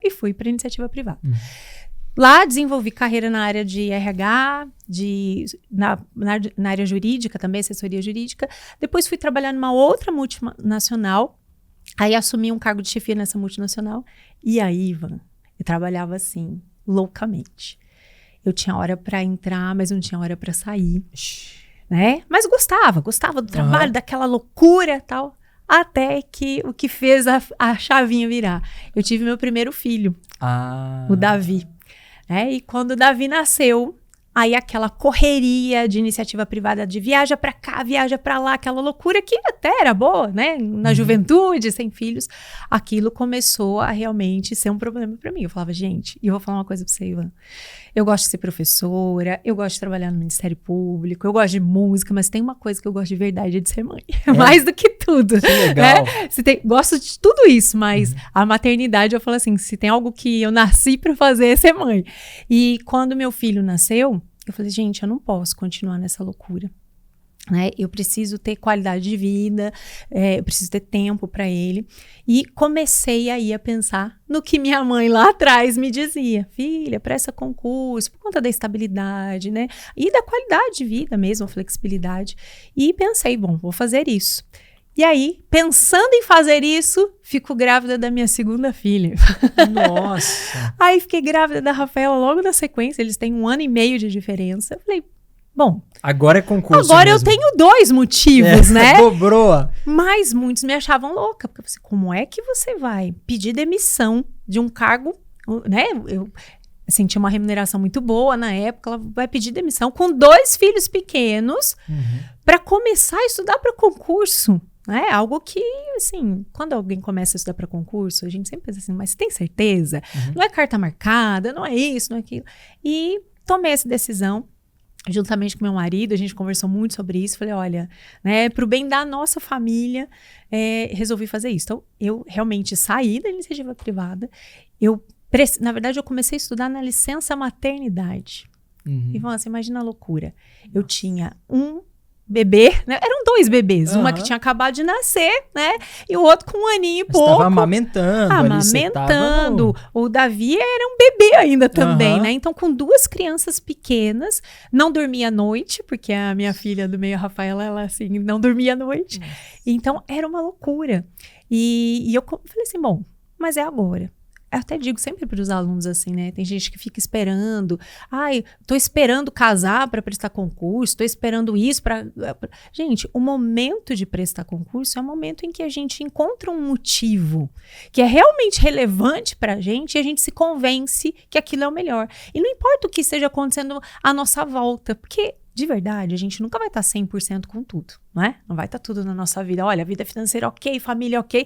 e fui para iniciativa privada. Lá desenvolvi carreira na área de RH, na área jurídica também, assessoria jurídica. Depois fui trabalhar numa outra multinacional, aí assumi um cargo de chefia nessa multinacional. E aí, Ivan, eu trabalhava assim, loucamente. Eu tinha hora para entrar, mas não tinha hora para sair, né? Mas gostava do trabalho, daquela loucura e tal. Até que o que fez a chavinha virar. Eu tive meu primeiro filho, o Davi. E quando o Davi nasceu, aí aquela correria de iniciativa privada de viaja pra cá, viaja pra lá, aquela loucura que até era boa, né? Na juventude, sem filhos, aquilo começou a realmente ser um problema pra mim. Eu falava, gente, e eu vou falar uma coisa pra você, Ivan. Eu gosto de ser professora, eu gosto de trabalhar no Ministério Público, eu gosto de música, mas tem uma coisa que eu gosto de verdade, é de ser mãe. Mais do que tudo. Que legal. Gosto de tudo isso, mas a maternidade, eu falo assim, se tem algo que eu nasci pra fazer, é ser mãe. E quando meu filho nasceu, eu falei, gente, eu não posso continuar nessa loucura. Eu preciso ter qualidade de vida, eu preciso ter tempo para ele. E comecei aí a pensar no que minha mãe lá atrás me dizia. Filha, presta concurso, por conta da estabilidade, né? E da qualidade de vida mesmo, a flexibilidade. E pensei, bom, vou fazer isso. E aí, pensando em fazer isso, fico grávida da minha segunda filha. Nossa! Aí fiquei grávida da Rafaela logo na sequência, eles têm 1 ano e meio de diferença. Eu falei, bom... Agora é concurso Agora mesmo. eu tenho 2 motivos, né? Dobrou. Mas muitos me achavam louca, porque eu falei, como é que você vai pedir demissão de um cargo, né? Eu senti uma remuneração muito boa na época, ela vai pedir demissão com 2 filhos pequenos para começar a estudar para concurso. Algo que, assim, quando alguém começa a estudar para concurso, a gente sempre pensa assim, mas você tem certeza? Não é carta marcada, não é isso, não é aquilo. E tomei essa decisão. Juntamente com meu marido, a gente conversou muito sobre isso. Falei, olha, pro bem da nossa família, resolvi fazer isso. Então, eu realmente saí da iniciativa privada. Na verdade, eu comecei a estudar na licença maternidade. E você imagina a loucura. Eu tinha um bebê, né? Eram 2 bebês. Uma que tinha acabado de nascer, né? E o outro com 1 aninho e pouco. Estava amamentando. Amamentando. O Davi era um bebê ainda também, né? Então, com 2 crianças pequenas, não dormia à noite, porque a minha filha do meio, a Rafaela, ela assim, não dormia à noite. Então, era uma loucura. E eu falei assim, bom, mas é agora. Eu até digo sempre para os alunos assim, né? Tem gente que fica esperando. Tô esperando casar para prestar concurso, tô esperando isso para... Gente, o momento de prestar concurso é o momento em que a gente encontra um motivo que é realmente relevante para a gente e a gente se convence que aquilo é o melhor. E não importa o que esteja acontecendo à nossa volta, porque... De verdade, a gente nunca vai estar 100% com tudo, não é? Não vai estar tudo na nossa vida. Olha, vida financeira ok, família ok,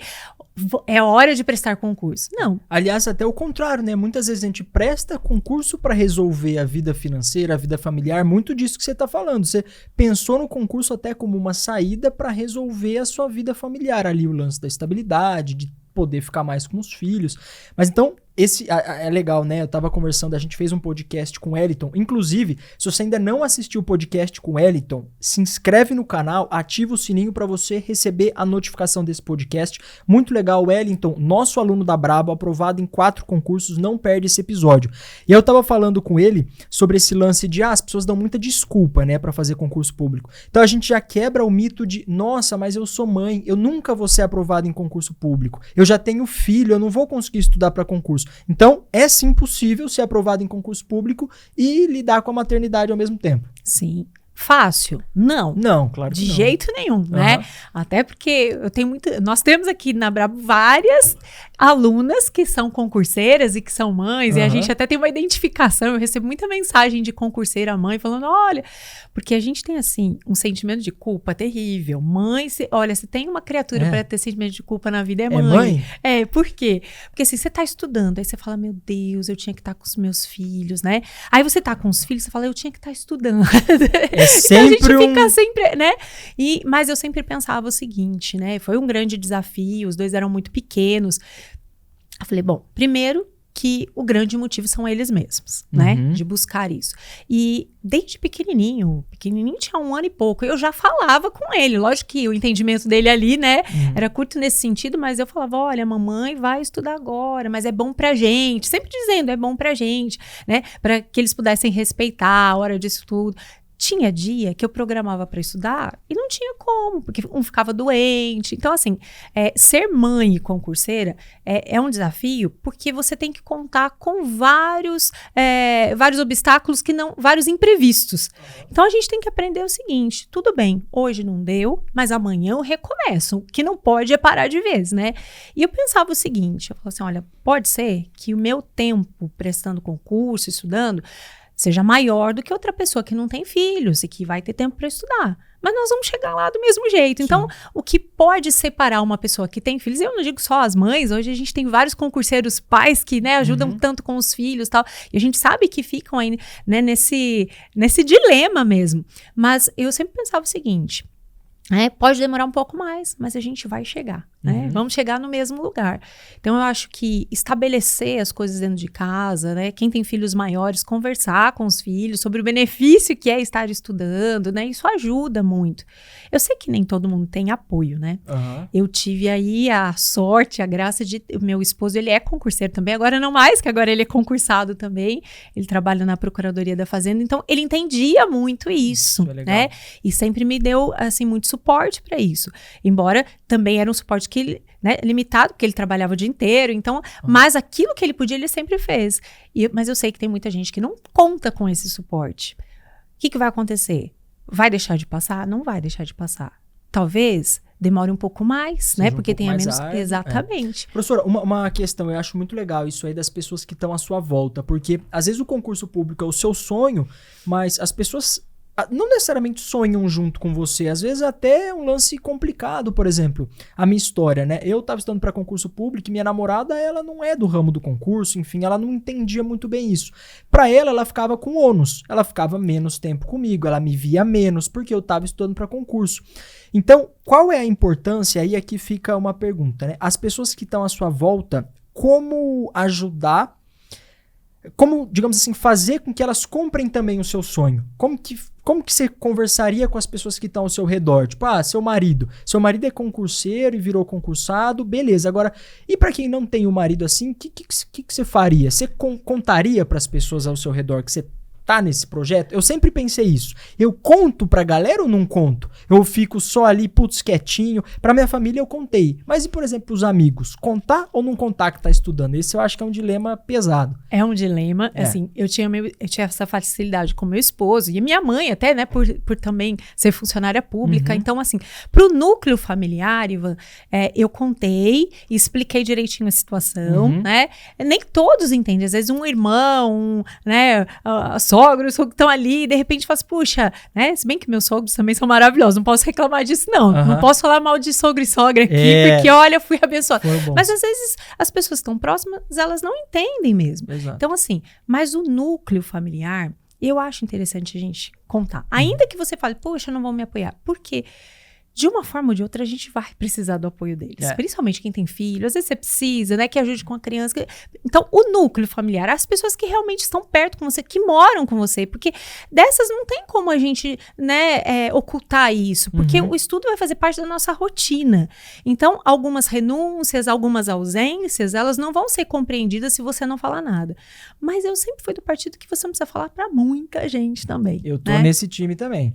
é hora de prestar concurso. Não. Aliás, até o contrário, né? Muitas vezes a gente presta concurso para resolver a vida financeira, a vida familiar, muito disso que você está falando. Você pensou no concurso até como uma saída para resolver a sua vida familiar. Ali o lance da estabilidade, de poder ficar mais com os filhos. Mas então, esse é legal, né? Eu tava conversando, a gente fez um podcast com o Wellington. Inclusive, se você ainda não assistiu o podcast com o Wellington, se inscreve no canal, ativa o sininho para você receber a notificação desse podcast. Muito legal, Wellington, nosso aluno da Brabo, aprovado em 4 concursos, não perde esse episódio. E eu tava falando com ele sobre esse lance de, as pessoas dão muita desculpa, né, para fazer concurso público. Então a gente já quebra o mito de, nossa, mas eu sou mãe, eu nunca vou ser aprovado em concurso público. Eu já tenho filho, eu não vou conseguir estudar para concurso. Então, é sim possível ser aprovado em concurso público e lidar com a maternidade ao mesmo tempo. Sim. Fácil? Não. Não, claro que não. De não. jeito nenhum, né? Até porque nós temos aqui na Brabo várias alunas que são concurseiras e que são mães, e a gente até tem uma identificação. Eu recebo muita mensagem de concurseira mãe falando, olha, porque a gente tem assim um sentimento de culpa terrível. Mãe, olha, se tem uma criatura para ter sentimento de culpa na vida, é mãe. É mãe? Por quê? Porque assim, você tá estudando, aí você fala, meu Deus, eu tinha que estar com os meus filhos, né? Aí você tá com os filhos, você fala, eu tinha que estar estudando. Sempre então a gente fica sempre, né? Mas eu sempre pensava o seguinte, né? Foi um grande desafio, os 2 eram muito pequenos. Eu falei, bom, primeiro, que o grande motivo são eles mesmos, né? De buscar isso. E desde pequenininho tinha 1 ano e pouco, eu já falava com ele. Lógico que o entendimento dele ali, né, era curto nesse sentido, mas eu falava, olha, mamãe vai estudar agora, mas é bom pra gente. Sempre dizendo, é bom pra gente, né? Para que eles pudessem respeitar a hora disso tudo. Tinha dia que eu programava para estudar e não tinha como, porque um ficava doente. Então, assim, ser mãe e concurseira é um desafio, porque você tem que contar com vários obstáculos, vários imprevistos. Então, a gente tem que aprender o seguinte, tudo bem, hoje não deu, mas amanhã eu recomeço. O que não pode é parar de vez, né? E eu pensava o seguinte, eu falava assim, olha, pode ser que o meu tempo prestando concurso, estudando, seja maior do que outra pessoa que não tem filhos e que vai ter tempo para estudar. Mas nós vamos chegar lá do mesmo jeito. Sim. Então, o que pode separar uma pessoa que tem filhos, eu não digo só as mães, hoje a gente tem vários concurseiros pais que, né, ajudam tanto com os filhos e tal, e a gente sabe que ficam aí, né, nesse dilema mesmo. Mas eu sempre pensava o seguinte, pode demorar um pouco mais, mas a gente vai chegar, né? Vamos chegar no mesmo lugar. Então, eu acho que estabelecer as coisas dentro de casa, né? Quem tem filhos maiores, conversar com os filhos sobre o benefício que é estar estudando, né? Isso ajuda muito. Eu sei que nem todo mundo tem apoio, né? Eu tive aí a sorte, a graça de... O meu esposo, ele é concurseiro também, agora não mais, que agora ele é concursado também. Ele trabalha na Procuradoria da Fazenda, então ele entendia muito isso, né? E sempre me deu, assim, muito suporte para isso. Embora também era um suporte que, né, limitado, porque ele trabalhava o dia inteiro, então, mas aquilo que ele podia, ele sempre fez. Mas eu sei que tem muita gente que não conta com esse suporte. O que vai acontecer? Vai deixar de passar? Não vai deixar de passar. Talvez demore um pouco mais, né? Porque tenha menos... Exatamente. Professora, uma questão, eu acho muito legal isso aí das pessoas que estão à sua volta, porque às vezes o concurso público é o seu sonho, mas as pessoas não necessariamente sonham junto com você, às vezes até é um lance complicado. Por exemplo, a minha história, né? Eu estava estudando para concurso público e minha namorada, ela não é do ramo do concurso, enfim, ela não entendia muito bem isso. Para ela ficava com ônus, ela ficava menos tempo comigo, ela me via menos, porque eu estava estudando para concurso. Então, qual é a importância? Aí aqui fica uma pergunta, né? As pessoas que estão à sua volta, como ajudar, como, digamos assim, fazer com que elas comprem também o seu sonho? Como que você conversaria com as pessoas que estão ao seu redor? Tipo, seu marido é concurseiro e virou concursado, beleza. Agora, e para quem não tem o marido assim, o que você faria? Você contaria para as pessoas ao seu redor que você tá nesse projeto? Eu sempre pensei isso. Eu conto pra galera ou não conto? Eu fico só ali, putz, quietinho. Pra minha família eu contei. Mas e, por exemplo, os amigos? Contar ou não contar que tá estudando? Esse eu acho que é um dilema pesado. É um dilema. Assim, eu tinha essa facilidade com meu esposo e minha mãe até, né, por também ser funcionária pública. Então, assim, pro núcleo familiar, Ivan, eu contei e expliquei direitinho a situação, né? Nem todos entendem. Às vezes um irmão, né, sogros que estão ali, e de repente faz, puxa, né? Se bem que meus sogros também são maravilhosos, não posso reclamar disso, não. Não posso falar mal de sogro e sogra aqui, porque, olha, fui abençoada. Mas às vezes as pessoas que estão próximas, elas não entendem mesmo. Exato. Então, assim, mas o núcleo familiar, eu acho interessante a gente contar. Ainda que você fale, poxa, não vão me apoiar. Por quê? De uma forma ou de outra, a gente vai precisar do apoio deles. Principalmente quem tem filho. Às vezes você precisa, né? Que ajude com a criança. Então, o núcleo familiar, as pessoas que realmente estão perto com você, que moram com você. Porque dessas não tem como a gente, né, ocultar isso. Porque o estudo vai fazer parte da nossa rotina. Então, algumas renúncias, algumas ausências, elas não vão ser compreendidas se você não falar nada. Mas eu sempre fui do partido que você não precisa falar para muita gente também. Eu tô nesse time também.